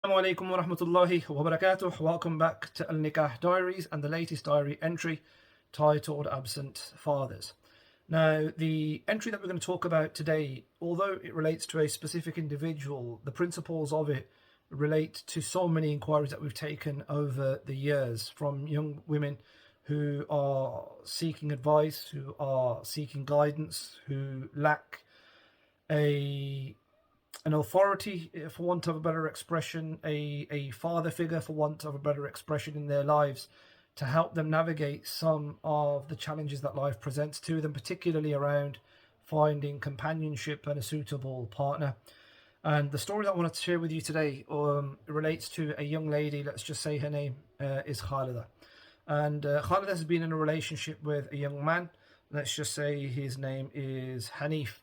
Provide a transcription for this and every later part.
Assalamu alaikum wa rahmatullahi wa barakatuh. Welcome back to Al-Nikah Diaries and the latest diary entry titled Absent Fathers. Now, the entry that we're going to talk about today, although it relates to a specific individual, the principles of it relate to so many inquiries that we've taken over the years from young women who are seeking advice, who are seeking guidance, who lack an authority, for want of a better expression, a father figure, for want of a better expression, in their lives to help them navigate some of the challenges that life presents to them, particularly around finding companionship and a suitable partner. And the story that I wanted to share with you today relates to a young lady. Let's just say her name is Khalida. And Khalida has been in a relationship with a young man. Let's just say his name is Hanif.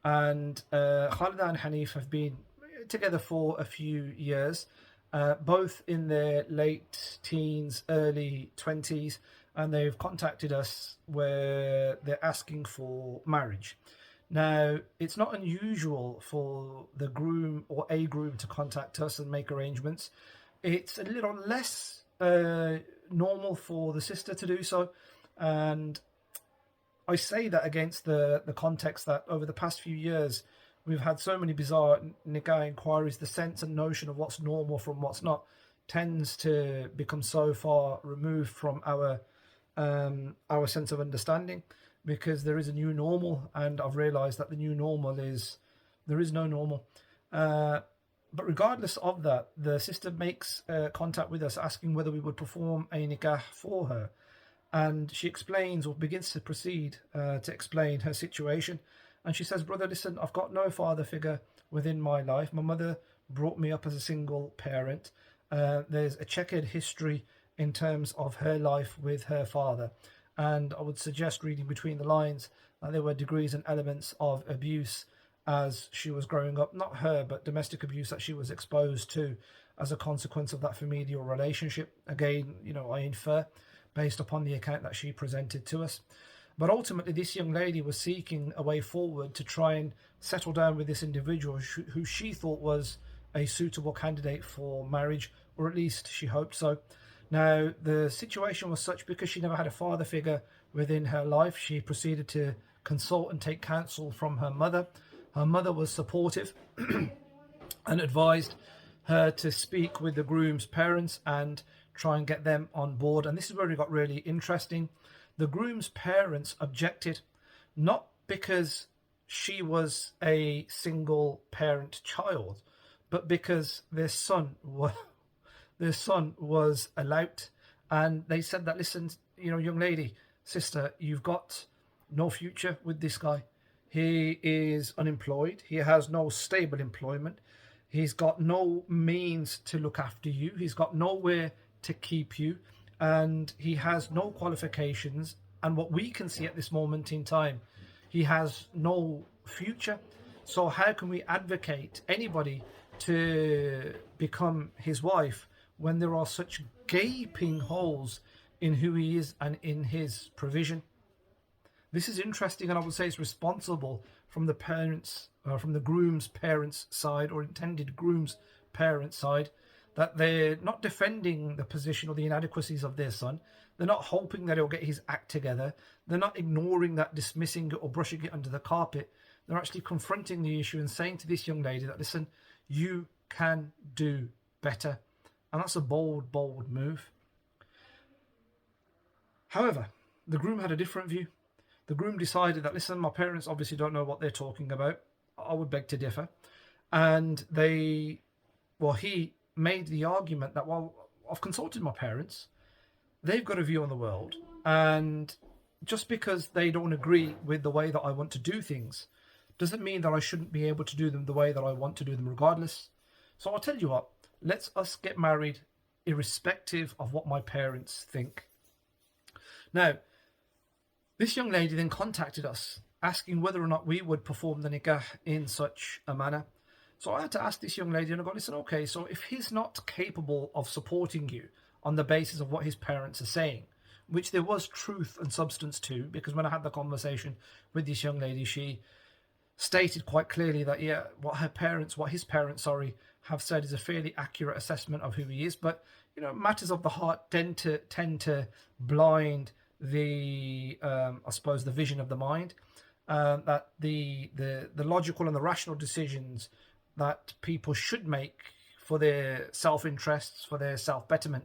And Khalida and Hanif have been together for a few years, both in their late teens, early 20s, and they've contacted us where they're asking for marriage. Now, it's not unusual for the groom or a groom to contact us and make arrangements. It's a little less normal for the sister to do so. And I say that against the context that over the past few years, we've had so many bizarre nikah inquiries. The sense and notion of what's normal from what's not tends to become so far removed from our sense of understanding, because there is a new normal, and I've realised that the new normal is there is no normal. But regardless of that, the sister makes contact with us asking whether we would perform a nikah for her. And she explains, or begins to proceed to explain her situation. And she says, brother, listen, I've got no father figure within my life. My mother brought me up as a single parent. There's a checkered history in terms of her life with her father. And I would suggest, reading between the lines, that there were degrees and elements of abuse as she was growing up. Not her, but domestic abuse that she was exposed to as a consequence of that familial relationship. Again, I infer based upon the account that she presented to us. But ultimately, this young lady was seeking a way forward to try and settle down with this individual who she thought was a suitable candidate for marriage, or at least she hoped so. Now, the situation was such, because she never had a father figure within her life, she proceeded to consult and take counsel from her mother. Her mother was supportive and advised her to speak with the groom's parents and try and get them on board. And this is where it got really interesting. The groom's parents objected, not because she was a single parent child, but because their son was a lout. And they said that, listen, young lady, sister, you've got no future with this guy. He is unemployed. He has no stable employment. He's got no means to look after you. He's got nowhere to keep you, and he has no qualifications, and what we can see at this moment in time, he has no future. So how can we advocate anybody to become his wife when there are such gaping holes in who he is and in his provision? This is interesting, and I would say it's responsible from the parents, from the groom's parents side, or intended groom's parents side, that they're not defending the position or the inadequacies of their son. They're not hoping that he'll get his act together. They're not ignoring that, dismissing it, or brushing it under the carpet. They're actually confronting the issue and saying to this young lady that, listen, you can do better. And that's a bold, bold move. However, the groom had a different view. The groom decided that, listen, my parents obviously don't know what they're talking about. I would beg to differ. And he made the argument that, well, I've consulted my parents, they've got a view on the world, and just because they don't agree with the way that I want to do things doesn't mean that I shouldn't be able to do them the way that I want to do them regardless. So I'll tell you what, let's us get married irrespective of what my parents think. Now, this young lady then contacted us asking whether or not we would perform the nikah in such a manner. So I had to ask this young lady, and I go, listen, okay, so if he's not capable of supporting you on the basis of what his parents are saying, which there was truth and substance to, because when I had the conversation with this young lady, she stated quite clearly that, yeah, what his parents, have said is a fairly accurate assessment of who he is. But matters of the heart tend to blind the I suppose the vision of the mind. That the logical and the rational decisions that people should make for their self-interests, for their self-betterment,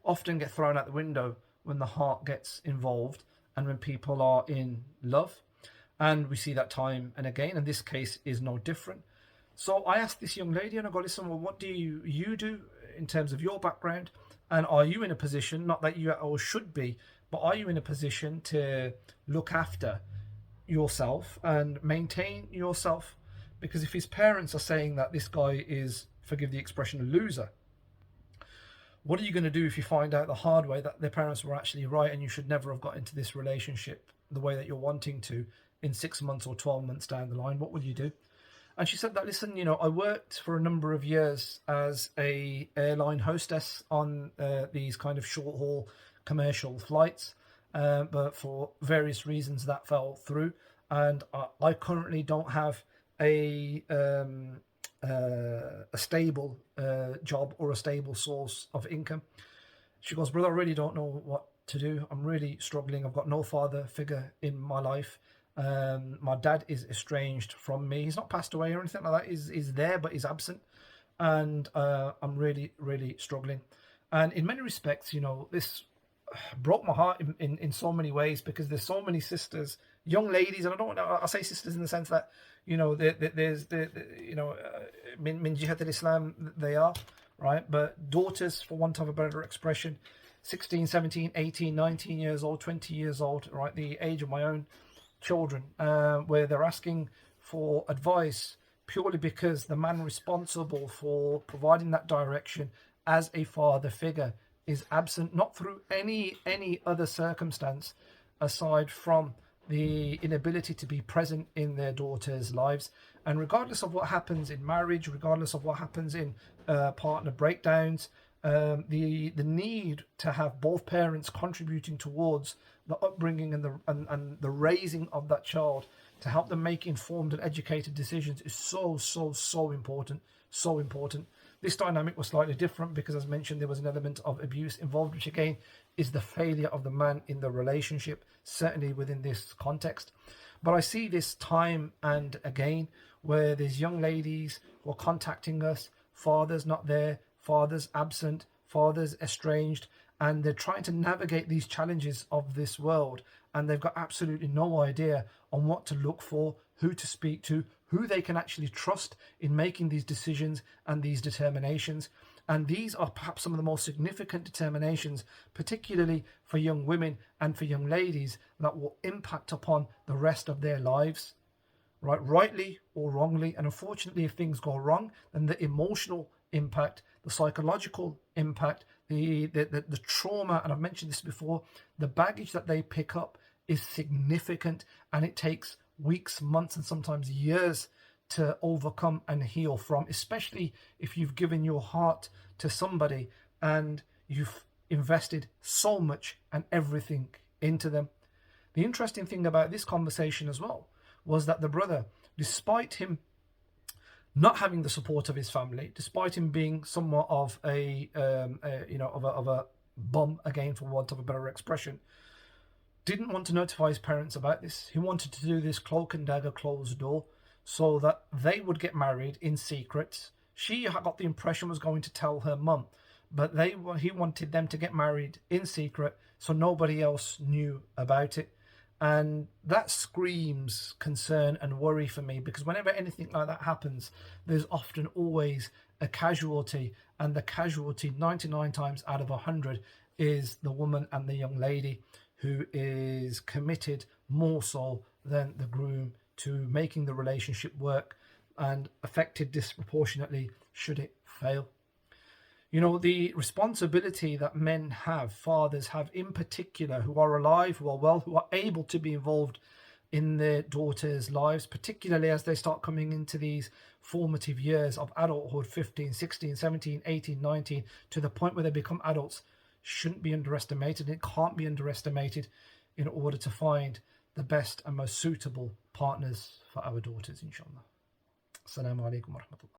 often get thrown out the window when the heart gets involved and when people are in love. And we see that time and again, and this case is no different. So I asked this young lady, and I go, listen, well, what do you do in terms of your background? And are you in a position, not that you or should be, but are you in a position to look after yourself and maintain yourself? Because if his parents are saying that this guy is, forgive the expression, a loser, what are you going to do if you find out the hard way that their parents were actually right and you should never have got into this relationship the way that you're wanting to in 6 months or 12 months down the line? What will you do? And she said that, listen, I worked for a number of years as a airline hostess on these kind of short haul commercial flights, but for various reasons that fell through. And I currently don't have a stable job or a stable source of income. She goes, brother, I really don't know what to do. I'm really struggling. I've got no father figure in my life. My dad is estranged from me. He's not passed away or anything like that. He's there, but he's absent. And I'm really, really struggling. And in many respects, this broke my heart in so many ways, because there's so many sisters, young ladies, and I say sisters in the sense that there's min jihat al-Islam, they are right, but daughters, for want of a better expression, 16, 17, 18, 19 years old, 20 years old, right, the age of my own children, where they're asking for advice purely because the man responsible for providing that direction as a father figure is absent, not through any other circumstance aside from the inability to be present in their daughters' lives. And regardless of what happens in marriage, regardless of what happens in partner breakdowns, the need to have both parents contributing towards the upbringing and the raising of that child to help them make informed and educated decisions is so important, so important. This dynamic was slightly different because, as mentioned, there was an element of abuse involved, which again is the failure of the man in the relationship, certainly within this context. But I see this time and again where there's young ladies who are contacting us, fathers not there, fathers absent, fathers estranged, and they're trying to navigate these challenges of this world, and they've got absolutely no idea on what to look for, who to speak to, who they can actually trust in making these decisions and these determinations. And these are perhaps some of the most significant determinations, particularly for young women and for young ladies, that will impact upon the rest of their lives, right? Rightly or wrongly. And unfortunately, if things go wrong, then the emotional impact, the psychological impact, the trauma, and I've mentioned this before, the baggage that they pick up is significant, and it takes weeks, months, and sometimes years to overcome and heal from, especially if you've given your heart to somebody and you've invested so much and everything into them. The interesting thing about this conversation as well was that the brother, despite him not having the support of his family, despite him being somewhat of a bum, again for want of a better expression, didn't want to notify his parents about this. He wanted to do this cloak and dagger, closed door, so that they would get married in secret. She got the impression was going to tell her mum, but he wanted them to get married in secret so nobody else knew about it. And that screams concern and worry for me, because whenever anything like that happens, there's often always a casualty, and the casualty 99 times out of 100 is the woman and the young lady who is committed more so than the groom to making the relationship work, and affected disproportionately should it fail. The responsibility that men have, fathers have in particular, who are alive, who are well, who are able to be involved in their daughters' lives, particularly as they start coming into these formative years of adulthood, 15, 16, 17, 18, 19, to the point where they become adults, shouldn't be underestimated. It can't be underestimated in order to find the best and most suitable partners for our daughters, inshallah. Assalamu alaikum wa rahmatullah.